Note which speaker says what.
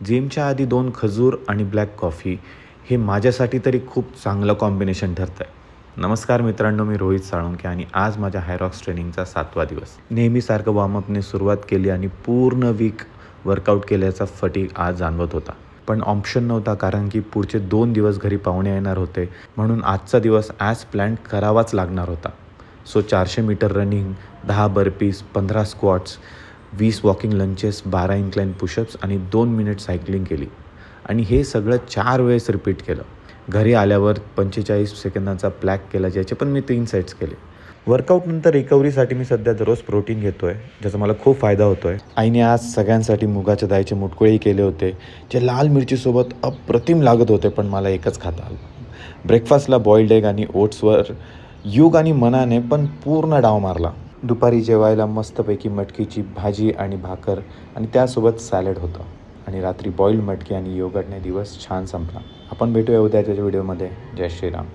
Speaker 1: जिमच्या आधी 2 खजूर आणि ब्लॅक कॉफी हे माझ्यासाठी तरी खूप चांगलं कॉम्बिनेशन ठरतं आहे. नमस्कार मित्रांनो, मी रोहित साळुंखे आणि आज माझ्या हायरॉक्स ट्रेनिंगचा 7वा दिवस. नेहमीसारखं वॉर्मअपने सुरुवात केली आणि पूर्ण वीक वर्कआउट केल्याचा फटीग आज जाणवत होता. पण ऑप्शन नव्हता, कारण की पुढचे 2 दिवस घरी पाहुणे येणार होते, म्हणून आजचा दिवस ॲज प्लॅन्ड करावाच लागणार होता. So 400 metre running, 10 burpees, 15 squats, 20 walking lunges, 12 incline pushups आणि 2 मिनिट सायकलिंग केली आणि हे सगळं 4 वेळेस रिपीट केलं. घरी आल्यावर 45 सेकंदांचा प्लॅक केला, ज्याचे पण मी 3 सेट्स केले. वर्कआउटनंतर रिकव्हरीसाठी मी सध्या दररोज प्रोटीन घेतो आहे, ज्याचा मला खूप फायदा होतो आहे. आईने आज सगळ्यांसाठी मुगाच्या डाळीचे मुटकुळेही केले होते, जे लाल मिरचीसोबत अप्रतिम लागत होते, पण मला एकच खाता आलं. ब्रेकफास्टला बॉइल्ड एग आणि ओट्सवर युग आणि मनाने पण पूर्ण डाव मारला. दुपारी जेवायला मस्तपैकी मटकीची भाजी आणि भाकर आणि त्यासोबत सॅलड होतं आणि रात्री बॉइल्ड मटकी आणि योगर्टने दिवस छान संपला. आपण भेटूया उद्याच्या व्हिडिओमध्ये. जय श्रीराम.